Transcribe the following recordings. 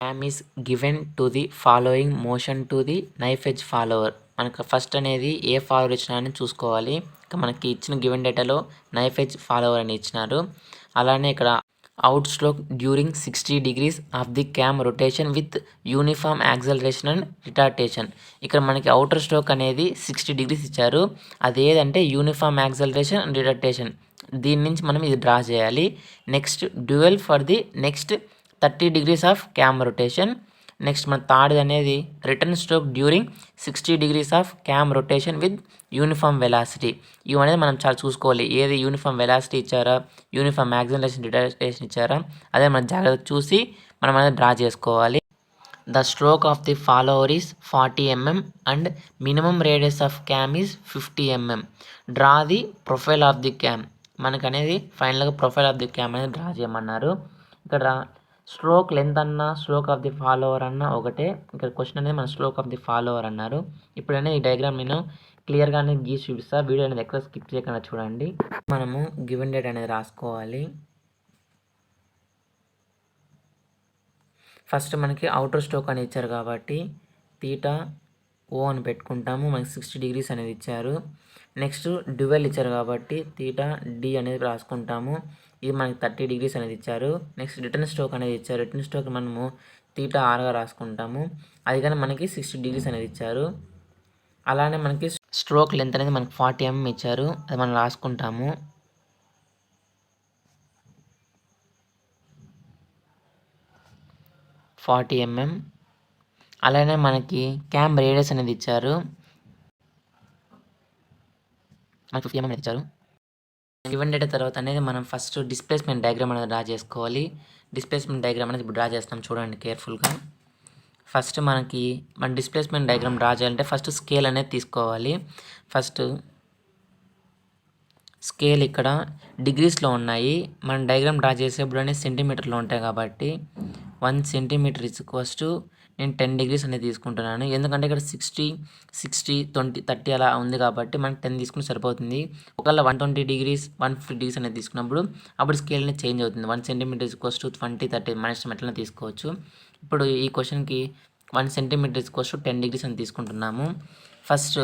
Cam is given to the following motion to the knife edge follower. మనకు first అనేది ఏ follower ఇచ్చినా అని చూసుకోవాలి. ఇక మనకి ఇచ్చిన గివెన్ డేటాలో నైఫ్ ఎడ్జ్ ఫాలోవర్ అని ఇచ్చినారు. అలానే ఇక్కడ out stroke during 60 degrees of the cam rotation with uniform acceleration and retardation. ఇక్కడ మనకి అవుటర్ స్ట్రోక్ అనేది 60 degrees ఇచ్చారు. అది ఏదంటే యూనిఫామ్ యాక్సలరేషన్ అండ్ రిటార్టేషన్. దీని నుంచి మనం ఇది డ్రా చేయాలి. Next dwell for the next 30 degrees of cam rotation. Next మన థర్డ్ అనేది return stroke during 60 degrees of cam rotation with uniform velocity. ఇవనేది మనం చాలా చూసుకోవాలి. ఏది యూనిఫామ్ వెలాసిటీ ఇచ్చారా, యూనిఫామ్ యాక్సలరేషన్ రిటార్టేషన్ ఇచ్చారా, అదే మనం జాగ్రత్త చూసి మనం అనేది డ్రా చేసుకోవాలి. The stroke of the follower is 40 mm and minimum radius of cam is 50 mm. Draw the profile of the cam. మనకు అనేది ఫైనల్గా ప్రొఫైల్ ఆఫ్ ది క్యామ్ అనేది డ్రా చేయమన్నారు. ఇక్కడ స్ట్రోక్ లెంత్ అన్నా స్ట్రోక్ ఆఫ్ ది ఫాలోవర్ అన్నా ఒకటే. ఇక్కడ క్వశ్చన్ అనేది మన స్ట్రోక్ ఆఫ్ ది ఫాలోవర్ అన్నారు. ఇప్పుడనే ఈ డయాగ్రామ్ నేను క్లియర్గానే గీసి చూపిస్తా. వీడియో అనేది ఎక్కడ స్కిప్ చేయకుండా చూడండి. మనము గివెన్ డేట్ అనేది రాసుకోవాలి. ఫస్ట్ మనకి అవుటర్ స్ట్రోక్ అని ఇచ్చారు కాబట్టి తీటా ఓ అని పెట్టుకుంటాము. మనకి 60 degrees అనేది ఇచ్చారు. నెక్స్ట్ డ్యూయల్ ఇచ్చారు కాబట్టి తీటా డి అనేది రాసుకుంటాము. ఇది మనకి 30 degrees అనేది ఇచ్చారు. నెక్స్ట్ రిటర్న్ స్ట్రోక్ అనేది ఇచ్చారు. రిటర్న్ స్ట్రోక్ మనము తీటా ఆర్గా రాసుకుంటాము. అది కానీ మనకి 60 degrees అనేది ఇచ్చారు. అలానే మనకి స్ట్రోక్ లెంత్ అనేది మనకి 40 mm ఇచ్చారు. అది మనం రాసుకుంటాము. అలానే మనకి క్యామ్ రేడియస్ అనేది ఇచ్చారు. మనకి 50 mm అనేది ఇచ్చారు. గివెన్ డేటా తర్వాత అనేది మనం ఫస్ట్ డిస్ప్లేస్మెంట్ డయాగ్రామ్ అనేది డ్రా చేసుకోవాలి. డిస్ప్లేస్మెంట్ డయాగ్రామ్ అనేది ఇప్పుడు డ్రా చేస్తాం, చూడండి కేర్ఫుల్గా. ఫస్ట్ మనకి మన డిస్ప్లేస్మెంట్ డయాగ్రామ్ డ్రా చేయాలంటే ఫస్ట్ స్కేల్ అనేది తీసుకోవాలి. ఫస్ట్ స్కేల్ ఇక్కడ డిగ్రీస్లో ఉన్నాయి. మనం డయాగ్రామ్ డ్రా చేసేప్పుడు అనేది సెంటీమీటర్లో ఉంటాయి కాబట్టి 1 centimeter నేను 10 degrees అనేది తీసుకుంటున్నాను. ఎందుకంటే ఇక్కడ 60, 20, 30 అలా ఉంది కాబట్టి మనకి 10 తీసుకుంటే సరిపోతుంది. ఒకవేళ 120 degrees, 150 degrees అనేది తీసుకున్నప్పుడు అప్పుడు స్కేల్ అనేది చేంజ్ అవుతుంది. 1 centimeter 20, 30 మన ఇష్టం ఎట్లనే తీసుకోవచ్చు. ఇప్పుడు ఈ క్వశ్చన్కి 1 centimeter 10 degrees అని తీసుకుంటున్నాము. ఫస్ట్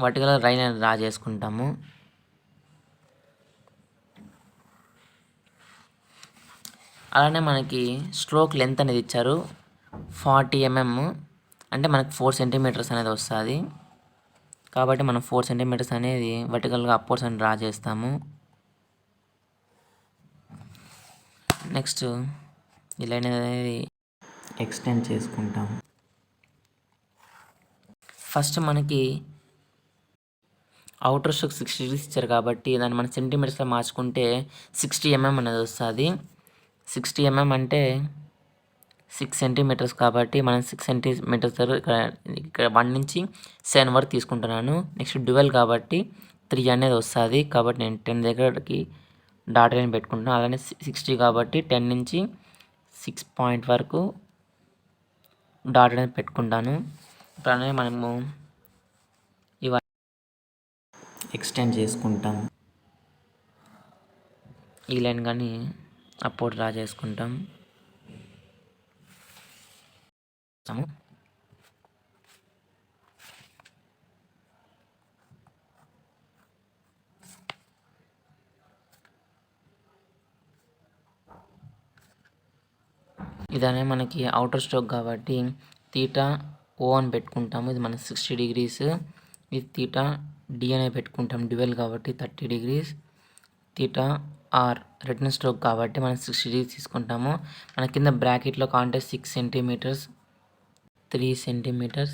వర్టికల్ లైన్ అనేది డ్రా చేసుకుంటాము. అలానే మనకి స్ట్రోక్ లెంత్ అనేది ఇచ్చారు 40 mm, అంటే మనకి 4 centimeters అనేది వస్తుంది. కాబట్టి మనం 4 centimeters అనేది వర్టికల్గా అప్వర్డ్స్ అని డ్రా చేస్తాము. నెక్స్ట్ ఈ లైన్ అనేది ఎక్స్టెండ్ చేసుకుంటాము. ఫస్ట్ మనకి అవుటర్ స్ట్రోక్ 60 degrees ఇచ్చారు కాబట్టి దాన్ని మనం సెంటీమీటర్స్లో మార్చుకుంటే 60 mm అనేది వస్తుంది. 60 mm అంటే 6 centimeters కాబట్టి మనం 6 centimeters ఇక్కడ 1 నుంచి 7 వరకు తీసుకుంటున్నాను. నెక్స్ట్ డ్యూయల్ కాబట్టి 3 అనేది వస్తుంది. కాబట్టి నేను 10 దగ్గరకి డాట్ లైన్ పెట్టుకుంటున్నాను. అలానే 60 కాబట్టి 10 నుంచి 6 పాయింట్ వరకు డాట్ అనేది పెట్టుకుంటాను. ఇప్పుడు అనేది మనము ఎక్స్టెండ్ చేసుకుంటాం. ఈ లైన్ కానీ అప్పుడు డ్రా చేసుకుంటాం. ఇదనే మనకి అవుటర్ స్ట్రోక్ కాబట్టి తీటా ఓ అని పెట్టుకుంటాము. ఇది మనకి 60 degrees. ఇది తీటా డి అనే పెట్టుకుంటాం. డ్యూయల్ కాబట్టి 30 degrees. Theta or return stroke కాబట్టి మనం 60 degrees తీసుకుంటాము. మన కింద బ్రాకెట్లో కాంటే 6 centimeters, 3 centimeters,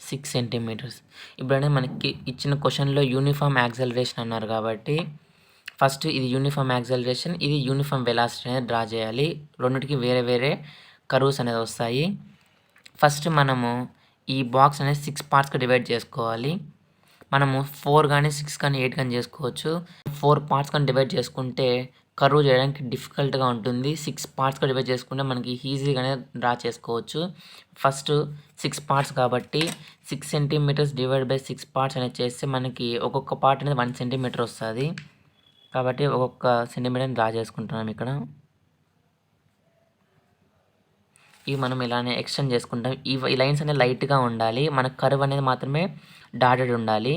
6 centimeters. ఇప్పుడనే మనకి ఇచ్చిన క్వశ్చన్లో యూనిఫామ్ యాక్సలరేషన్ అన్నారు కాబట్టి ఫస్ట్ ఇది యూనిఫామ్ యాక్సలరేషన్, ఇది యూనిఫామ్ వెలాసిటీ అనేది డ్రా చేయాలి. రెండింటికి వేరే వేరే కర్వ్స్ అనేది వస్తాయి. ఫస్ట్ మనము ఈ బాక్స్ అనేది 6 partsగా డివైడ్ చేసుకోవాలి. మనము 4 కానీ 6 కానీ 8 కానీ చేసుకోవచ్చు. 4 parts కానీ డివైడ్ చేసుకుంటే కర్వ్ చేయడానికి డిఫికల్ట్గా ఉంటుంది. 6 partsగా డివైడ్ చేసుకుంటే మనకి ఈజీగానే డ్రా చేసుకోవచ్చు. ఫస్ట్ 6 parts కాబట్టి 6 centimeters డివైడ్ బై 6 parts అనేది చేస్తే మనకి ఒక్కొక్క పార్ట్ అనేది 1 centimeter వస్తుంది. కాబట్టి ఒక్కొక్క సెంటీమీటర్ని డ్రా చేసుకుంటున్నాం ఇక్కడ. ఇవి మనం ఇలానే ఎక్స్టెండ్ చేసుకుంటాం. ఈ లైన్స్ అనేవి లైట్గా ఉండాలి, మన కర్వ్ అనేది మాత్రమే డాటెడ్ ఉండాలి.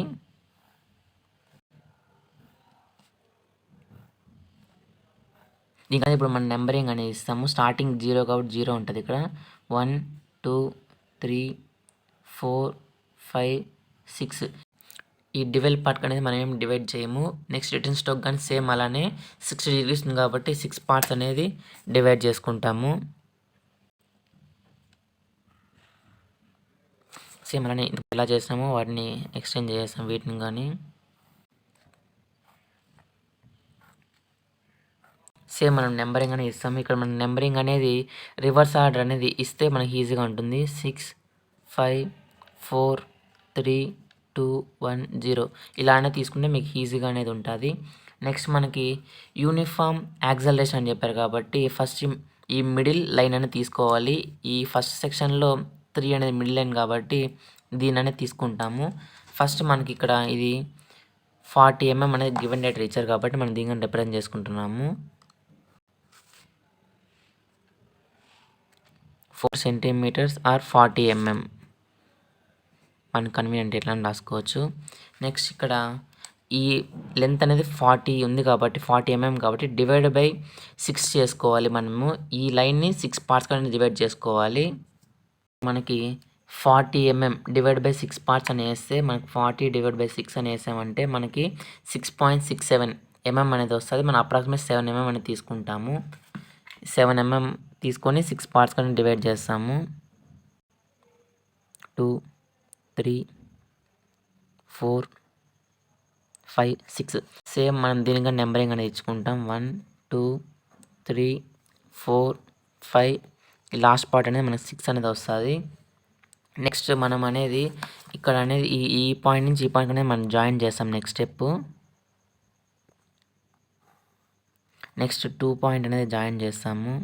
దీనికని ఇప్పుడు మనం నెంబరింగ్ అనేది ఇస్తాము. స్టార్టింగ్ 0 కాబట్టి 0 ఉంటుంది ఇక్కడ. 1 2 3 4 5 6. ఈ డివైడ్ పార్ట్ అనేది మనం ఏం డివైడ్ చేయము. నెక్స్ట్ రిటర్న్ స్ట్రోక్ కానీ సేమ్ అలానే 60 degrees ఉంది కాబట్టి 6 పార్ట్స్ అనేది డివైడ్ చేసుకుంటాము. సేమ్ అలానే ఎలా చేస్తామో వాటిని ఎక్స్టెండ్ చేస్తాం వీటిని కానీ. సేమ్ మనం నెంబరింగ్ అనేది ఇస్తాము. ఇక్కడ మనం నెంబరింగ్ అనేది రివర్స్ ఆర్డర్ అనేది ఇస్తే మనకి ఈజీగా ఉంటుంది. 6 5 4 3 2 1 0 ఇలానే తీసుకుంటే మీకు ఈజీగా అనేది ఉంటుంది. నెక్స్ట్ మనకి యూనిఫామ్ యాక్సలరేషన్ అని చెప్పారు కాబట్టి ఫస్ట్ ఈ మిడిల్ లైన్ అనేది తీసుకోవాలి. ఈ ఫస్ట్ సెక్షన్లో 3 అనేది మిడిల్ లైన్ కాబట్టి దీని అనేది తీసుకుంటాము. ఫస్ట్ మనకి ఇక్కడ ఇది 40 mm అనేది గివెన్ డేటా ఇచ్చారు కాబట్టి మనం దీన్ని రిప్రజెంట్ చేసుకుంటున్నాము. 4 centimeters or 40 mm మన కన్వీనియంట్ ఎట్లా రాసుకోవచ్చు. నెక్స్ట్ ఇక్కడ ఈ లెంత్ అనేది 40 ఉంది కాబట్టి 40 mm కాబట్టి డివైడ్ బై 6 చేసుకోవాలి. మనము ఈ లైన్ని 6 పార్ట్స్ అనేది డివైడ్ చేసుకోవాలి. మనకి 40 mm డివైడ్ బై 6 పార్ట్స్ అని వేస్తే మనకి 40 డివైడ్ బై 6 అని వేసామంటే మనకి 6.67 mm అనేది వస్తుంది. మనం అప్రాక్సిమేట్ 7 mm అనేది తీసుకుంటాము. 7 mm తీసుకొని 6 పార్ట్స్ కానీ డివైడ్ చేస్తాము. 2 3 4 5 6 సేమ్ మనం దీనిగా నెంబరింగ్ అనేది ఇచ్చుకుంటాం. 1 2 3 4 5 ఈ లాస్ట్ పార్ట్ అనేది మనకి 6 అనేది వస్తుంది. నెక్స్ట్ మనం అనేది ఇక్కడ అనేది ఈ పాయింట్ నుంచి ఈ పాయింట్ అనేది మనం జాయిన్ చేస్తాం. నెక్స్ట్ స్టెప్ నెక్స్ట్ 2 పాయింట్ అనేది జాయిన్ చేస్తాము.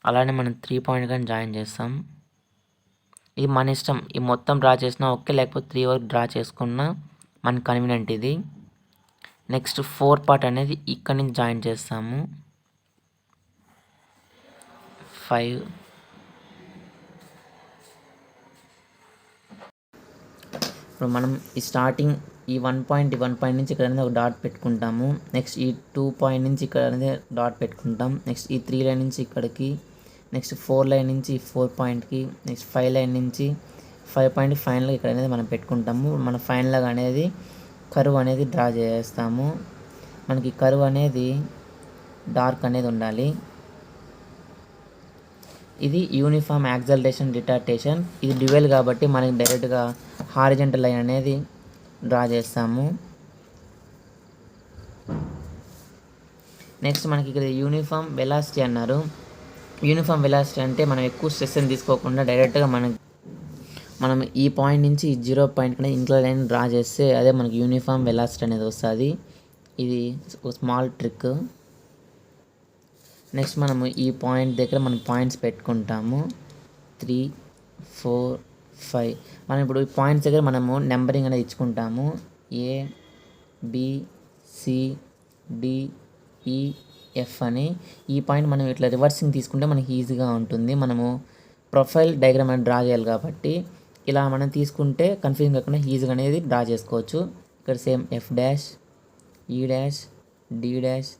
అలానే మనం 3 పాయింట్ కానీ జాయిన్ చేస్తాం. ఇది మన ఇష్టం, ఈ మొత్తం డ్రా చేసినా ఓకే, లేకపోతే 3 వరకు డ్రా చేసుకున్నా మన కన్వీనియంట్ ఇది. నెక్స్ట్ 4 పార్ట్ అనేది ఇక్కడ నుంచి జాయిన్ చేస్తాము. 5 ఇప్పుడు మనం ఈ స్టార్టింగ్ ఈ 1 పాయింట్ నుంచి ఇక్కడ అనేది ఒక డాట్ పెట్టుకుంటాము. నెక్స్ట్ ఈ 2 పాయింట్ నుంచి ఇక్కడ అనేది డాట్ పెట్టుకుంటాం. నెక్స్ట్ ఈ 3 లైన్ నుంచి ఇక్కడికి, నెక్స్ట్ 4 లైన్ నుంచి 4 పాయింట్కి, నెక్స్ట్ 5 లైన్ నుంచి 5 పాయింట్ ఫైనల్గా ఇక్కడ అనేది మనం పెట్టుకుంటాము. మన ఫైనల్గా అనేది కర్వ్ అనేది డ్రా చేస్తాము. మనకి కర్వ్ అనేది డార్క్ అనేది ఉండాలి. ఇది యూనిఫామ్ యాక్సలరేషన్ రిటార్డేషన్. ఇది డ్యూయల్ కాబట్టి మనకి డైరెక్ట్గా హారిజంటల్ లైన్ అనేది డ్రా చేస్తాము. నెక్స్ట్ మనకి ఇక్కడ యూనిఫామ్ వెలాసిటీ అన్నారు. యూనిఫామ్ వెలాసిటీ అంటే మనం ఎక్కువ స్ట్రెస్ అని తీసుకోకుండా డైరెక్ట్గా మనం ఈ పాయింట్ నుంచి ఈ 0 పాయింట్ అనేది ఇంక్లైన్ లైన్ డ్రా చేస్తే అదే మనకి యూనిఫామ్ వెలాసిటీ అనేది వస్తుంది. ఇది ఒక స్మాల్ ట్రిక్. నెక్స్ట్ మనము ఈ పాయింట్ దగ్గర మనం పాయింట్స్ పెట్టుకుంటాము. 3 4 5 మనం ఇప్పుడు ఈ పాయింట్స్ దగ్గర మనము నెంబరింగ్ అనేది ఇచ్చుకుంటాము. A B C D E F అని. ఈ పాయింట్ మనం ఇట్లా రివర్సింగ్ తీసుకుంటే మనకి ఈజీగా ఉంటుంది. మనము ప్రొఫైల్ డయాగ్రామ్ అనేది డ్రా చేయాలి కాబట్టి ఇలా మనం తీసుకుంటే కన్ఫ్యూజన్ కాకుండా ఈజీగా అనేది డ్రా చేసుకోవచ్చు. ఇక్కడ same F dash E dash D dash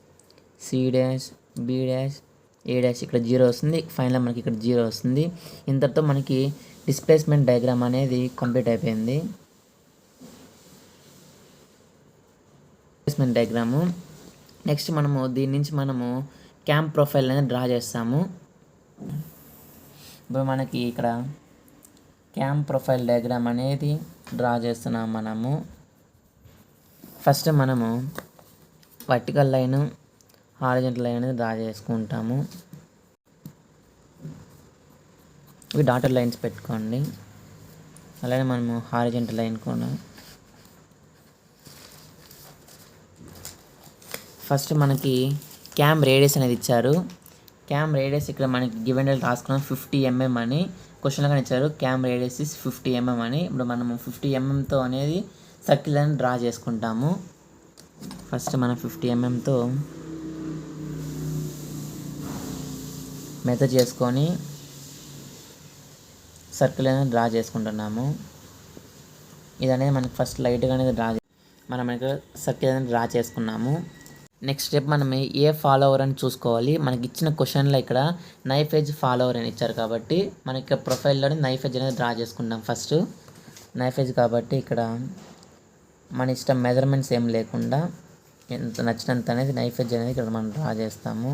C dash B dash A dash ఇక్కడ 0 వస్తుంది. ఫైనల్ మనకి ఇక్కడ 0 వస్తుంది. ఇంతటితో మనకి డిస్ప్లేస్మెంట్ డయాగ్రామ్ అనేది కంప్లీట్ అయిపోయింది. Displacement diagram. నెక్స్ట్ మనము దీని నుంచి మనము క్యాంప్ ప్రొఫైల్ అనేది డ్రా చేస్తాము. ఇప్పుడు మనకి ఇక్కడ క్యాంప్ ప్రొఫైల్ డయాగ్రామ్ అనేది డ్రా చేస్తున్నాం. మనము ఫస్ట్ మనము వర్టికల్ లైన్ హారిజంటల్ లైన్ అనేది డ్రా చేసుకుంటాము. ఇవి డాటెడ్ లైన్స్ పెట్టుకోండి. అలానే మనము హారిజంటల్ లైన్ కూడా ఫస్ట్ మనకి క్యామ్ రేడియస్ అనేది ఇచ్చారు. క్యామ్ రేడియస్ ఇక్కడ మనకి గివెన్ డేటా రాసుకున్నాం 50 mm అని క్వశ్చన్లో కానీ ఇచ్చారు. క్యామ్ రేడియస్ ఇస్ 50 mm అని. ఇప్పుడు మనము 50 mmతో అనేది సర్కిల్ అని డ్రా చేసుకుంటాము. ఫస్ట్ మనం 50 mmతో మెజర్ చేసుకొని సర్కిల్ అనేది డ్రా చేసుకుంటున్నాము. ఇది అనేది మనకి ఫస్ట్ లైట్గా అనేది మనం ఇక్కడ సర్కిల్ అనేది డ్రా చేసుకున్నాము. నెక్స్ట్ స్టెప్ మనం ఏ ఫాలోవర్ అని చూసుకోవాలి. మనకి ఇచ్చిన క్వశ్చన్లో ఇక్కడ నైఫ్ ఎడ్జ్ ఫాలోవర్ అని ఇచ్చారు కాబట్టి మనకి ప్రొఫైల్లోనే నైఫ్ ఎడ్జ్ అనేది డ్రా చేసుకుంటాం. ఫస్ట్ నైఫ్ ఎడ్జ్ కాబట్టి ఇక్కడ మన ఇష్టం మెజర్మెంట్స్ ఏం లేకుండా ఎంత నచ్చినంత అనేది నైఫ్ ఎడ్జ్ అనేది ఇక్కడ మనం డ్రా చేస్తాము.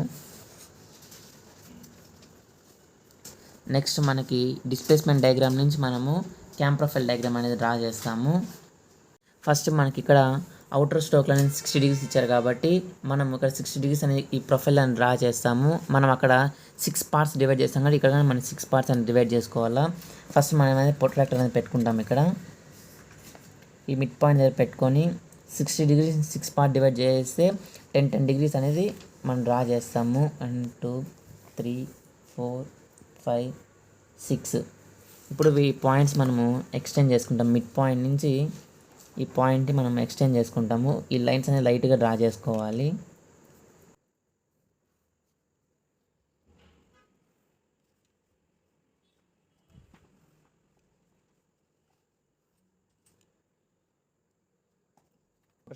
నెక్స్ట్ మనకి డిస్ప్లేస్మెంట్ డయాగ్రామ్ నుంచి మనము క్యామ్ ప్రొఫైల్ డయాగ్రామ్ అనేది డ్రా చేస్తాము. ఫస్ట్ మనకి ఇక్కడ అవుటర్ స్ట్రోక్లో అనేది 60 degrees ఇచ్చారు కాబట్టి మనం ఇక్కడ 60 degrees అనేది ఈ ప్రొఫైల్ అని డ్రా చేస్తాము. మనం అక్కడ 6 parts డివైడ్ చేస్తాం కాబట్టి ఇక్కడ మనం 6 parts అని డివైడ్ చేసుకోవాలా. ఫస్ట్ మనం అనేది ప్రొట్రాక్టర్ అనేది పెట్టుకుంటాం. ఇక్కడ ఈ మిడ్ పాయింట్ దగ్గర పెట్టుకొని 60 degrees 6 part డివైడ్ చేస్తే 10 degrees అనేది మనం డ్రా చేస్తాము. 1 2 3 4 5 6. ఇప్పుడు ఈ పాయింట్స్ మనము ఎక్స్టెండ్ చేసుకుంటాం. మిడ్ పాయింట్ నుంచి ఈ పాయింట్ని మనం ఎక్స్టెండ్ చేసుకుంటాము. ఈ లైన్స్ అనేది లైట్గా డ్రా చేసుకోవాలి.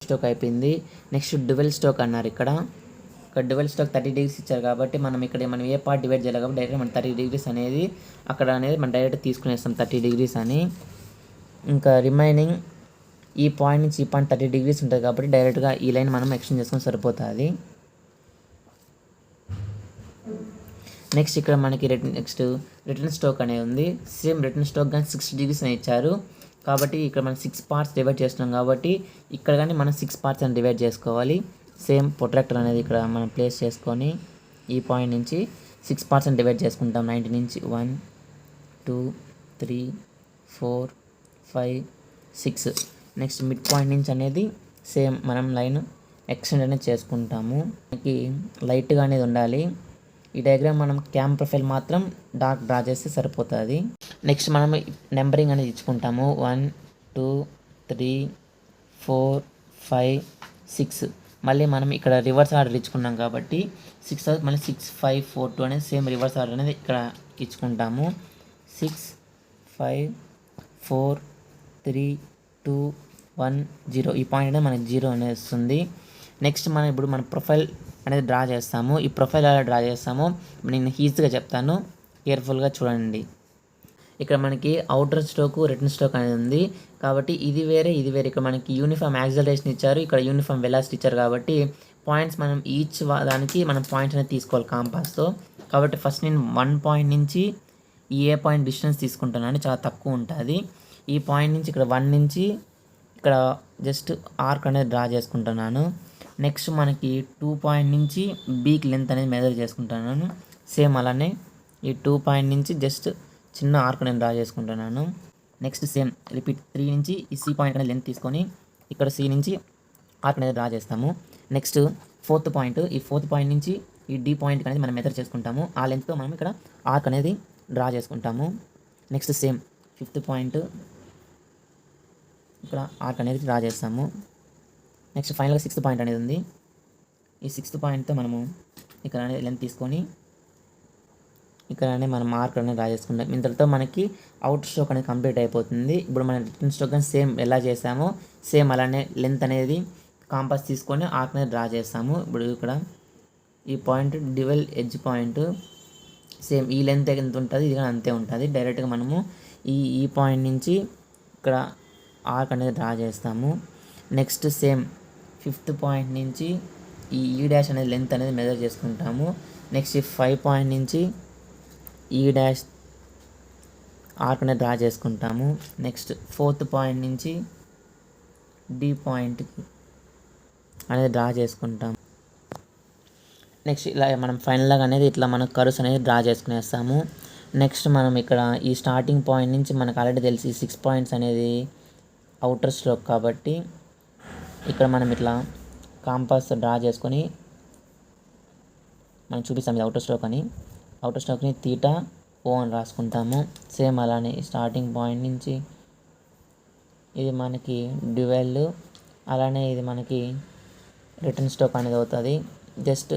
స్టోక్ అయిపోయింది. నెక్స్ట్ డ్యువెల్ స్టోక్ అన్నారు. ఇక్కడ డ్యువెల్ స్టోక్ 30 degrees ఇచ్చారు కాబట్టి మనం ఏ పార్ట్ డివైడ్ చేయాలి కాబట్టి డైరెక్ట్ మనం 30 degrees అనేది అక్కడ అనేది మనం డైరెక్ట్ తీసుకునేస్తాం 30 degrees అని. ఇంకా రిమైనింగ్ ఈ పాయింట్ నుంచి ఈ పాయింట్ 30 degrees ఉంటుంది కాబట్టి డైరెక్ట్గా ఈ లైన్ మనం ఎక్స్టెండ్ చేసుకొని సరిపోతుంది. నెక్స్ట్ ఇక్కడ మనకి రిటర్న్ స్టోక్ అనేది ఉంది. సేమ్ రిటర్న్ స్టోక్ కానీ 60 degrees అని ఇచ్చారు కాబట్టి ఇక్కడ మనం 6 parts డివైడ్ చేస్తున్నాం కాబట్టి ఇక్కడ కానీ మనం 6 parts అని డివైడ్ చేసుకోవాలి. సేమ్ ప్రొట్రాక్టర్ అనేది ఇక్కడ మనం ప్లేస్ చేసుకొని ఈ పాయింట్ నుంచి 6 parts అని డివైడ్ చేసుకుంటాం. 90 నుంచి 1 2 3 4 5 6. నెక్స్ట్ మిడ్ పాయింట్ నుంచి అనేది సేమ్ మనం లైన్ ఎక్స్టెండ్ అనేది చేసుకుంటాము. మనకి లైట్గా అనేది ఉండాలి. ఈ డయాగ్రామ్ మనం క్యామ్ ప్రొఫైల్ మాత్రం డార్క్ డ్రా చేస్తే సరిపోతుంది. నెక్స్ట్ మనం నెంబరింగ్ అనేది ఇచ్చుకుంటాము. 1 2 3 4 5 6. మళ్ళీ మనం ఇక్కడ రివర్స్ ఆర్డర్ ఇచ్చుకున్నాం కాబట్టి 6 మళ్ళీ 6 5 4 2 అనేది సేమ్ రివర్స్ ఆర్డర్ అనేది ఇక్కడ ఇచ్చుకుంటాము. 6 5 4 3 2 1 0. ఈ పాయింట్ అనేది మనకి 0 అనేది వస్తుంది. నెక్స్ట్ మనం ఇప్పుడు మన ప్రొఫైల్ అనేది డ్రా చేస్తాము. ఈ ప్రొఫైల్ ఎలా డ్రా చేస్తామో నేను ఈజీగా చెప్తాను, కేర్ఫుల్గా చూడండి. ఇక్కడ మనకి అవుటర్ స్ట్రోక్ రిటర్న్ స్ట్రోక్ అనేది ఉంది కాబట్టి ఇది వేరే ఇది వేరే. ఇక్కడ మనకి యూనిఫామ్ యాక్సలరేషన్ ఇచ్చారు, ఇక్కడ యూనిఫామ్ వెలాసిటీ ఇచ్చారు కాబట్టి పాయింట్స్ మనం ఈచ్ దానికి మనం పాయింట్స్ అనేది తీసుకోవాలి కాంపాస్తో. కాబట్టి ఫస్ట్ నేను 1 point నుంచి ఈ ఏ పాయింట్ డిస్టెన్స్ తీసుకుంటున్నాను, చాలా తక్కువ ఉంటుంది. ఈ పాయింట్ నుంచి ఇక్కడ 1 నుంచి ఇక్కడ జస్ట్ ఆర్క్ అనేది డ్రా చేసుకుంటున్నాను. నెక్స్ట్ మనకి 2 point నుంచి బీక్ లెంత్ అనేది మెజర్ చేసుకుంటున్నాను. సేమ్ అలానే ఈ 2 point నుంచి జస్ట్ చిన్న ఆర్క్ నేను డ్రా చేసుకుంటున్నాను. నెక్స్ట్ సేమ్ రిపీట్ 3 నుంచి ఈ సి పాయింట్ అనేది లెంత్ తీసుకొని ఇక్కడ సి నుంచి ఆర్క్ అనేది డ్రా చేస్తాము. నెక్స్ట్ 4th point, ఈ 4th point నుంచి ఈ డి పాయింట్ అనేది మనం మెజర్ చేసుకుంటాము. ఆ లెంత్తో మనం ఇక్కడ ఆర్క్ అనేది డ్రా చేసుకుంటాము. నెక్స్ట్ సేమ్ 5th point ఇక్కడ ఆర్క్ అనేది డ్రా చేస్తాము. నెక్స్ట్ ఫైనల్గా 6th point అనేది ఉంది. ఈ 6th pointతో మనము ఇక్కడ అనేది లెంత్ తీసుకొని ఇక్కడనే మనం మార్క్ అనేది డ్రా చేసుకుంటాం. ఇంతటితో మనకి అవుట్ స్ట్రోక్ అనేది కంప్లీట్ అయిపోతుంది. ఇప్పుడు మనం రిటర్న్ స్ట్రోక్ కానీ సేమ్ ఎలా చేసామో సేమ్ అలానే లెంత్ అనేది కాంపాస్ తీసుకొని ఆర్క్ అనేది డ్రా చేస్తాము. ఇప్పుడు ఇక్కడ ఈ point dual edge point same ఈ లెంత్ ఎంత ఉంటుంది ఇది కానీ అంతే ఉంటుంది. డైరెక్ట్గా మనము ఈ పాయింట్ నుంచి ఇక్కడ ఆర్క్ అనేది డ్రా చేస్తాము. నెక్స్ట్ సేమ్ 5th point నుంచి ఈ డాష్ అనేది లెంత్ అనేది మెజర్ చేసుకుంటాము. నెక్స్ట్ 5 point నుంచి ఈ డాష్ ఆర్క్ అనేది డ్రా చేసుకుంటాము. నెక్స్ట్ 4th point నుంచి డి పాయింట్కి అనేది డ్రా చేసుకుంటాము. నెక్స్ట్ ఇలా మనం ఫైనల్గా అనేది ఇట్లా మనం కర్వ్స్ అనేది డ్రా చేసుకునేస్తాము. నెక్స్ట్ మనం ఇక్కడ ఈ స్టార్టింగ్ పాయింట్ నుంచి మనకు ఆల్రెడీ తెలిసి 6 points అనేది అవుటర్ స్ట్రోక్ కాబట్టి ఇక్కడ మనం ఇట్లా కాంపాస్ డ్రా చేసుకొని మనం చూపిస్తాం ఇది అవుటర్ స్ట్రోక్ అని. అవుటర్ స్ట్రోక్ని తీటా ఓ అని రాసుకుంటాము. సేమ్ అలానే స్టార్టింగ్ పాయింట్ నుంచి ఇది మనకి డ్యువెల్, అలానే ఇది మనకి రిటర్న్ స్ట్రోక్ అనేది అవుతుంది. జస్ట్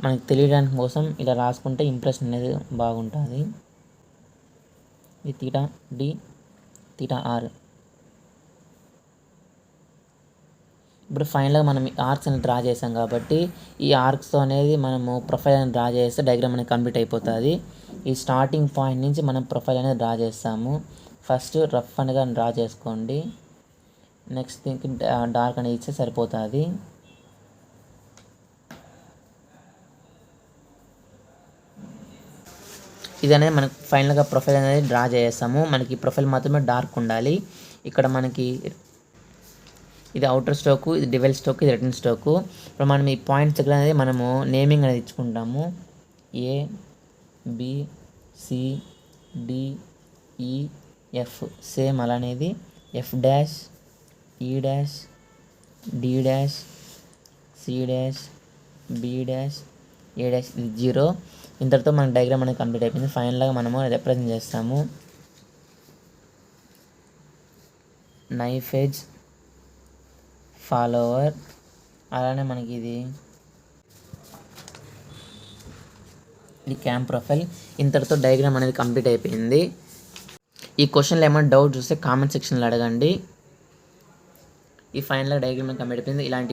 మనకు తెలియడానికి కోసం ఇలా రాసుకుంటే ఇంప్రెషన్ అనేది బాగుంటుంది. ఇది తీటా డి, తీటా ఆర్. ఇప్పుడు ఫైనల్గా మనం ఆర్క్స్ అని డ్రా చేసాం కాబట్టి ఈ ఆర్క్స్తో అనేది మనము ప్రొఫైల్ అని డ్రా చేస్తే డయాగ్రామ్ అనేది కంప్లీట్ అయిపోతుంది. ఈ స్టార్టింగ్ పాయింట్ నుంచి మనం ప్రొఫైల్ అనేది డ్రా చేస్తాము. ఫస్ట్ రఫ్ అనేది డ్రా చేసుకోండి. నెక్స్ట్ దీనికి డార్క్ అనేది ఇస్తే సరిపోతుంది. ఇది అనేది మనకు ఫైనల్గా ప్రొఫైల్ అనేది డ్రా చేస్తాము. మనకి ప్రొఫైల్ మాత్రమే డార్క్ ఉండాలి. ఇక్కడ మనకి ఇది అవుటర్ స్ట్రోకు, ఇది డివెల్ స్ట్రోక్, ఇది రిటర్న్ స్ట్రోకు. ఇప్పుడు మనం ఈ పాయింట్స్ దగ్గర అనేది మనము నేమింగ్ అనేది ఇచ్చుకుంటాము. A, B, C, D, E, F. Same అలానేది F dash, E dash, D dash, C dash, B dash, A dash. ఇది 0. ఇంతటితో మన డయాగ్రామ్ అనేది కంప్లీట్ అయిపోయింది. ఫైనల్గా మనము రిప్రజెంట్ చేస్తాము. Knife edge follower. అలానే మనకి ఇది క్యామ్ ప్రొఫైల్. ఇంతటితో డయాగ్రామ్ అనేది కంప్లీట్ అయిపోయింది. ఈ క్వశ్చన్లో ఏమైనా డౌట్ చూస్తే కామెంట్ సెక్షన్లో అడగండి. ఈ ఫైనల్గా డయాగ్రామ్ కంప్లీట్ అయిపోయింది. ఇలాంటి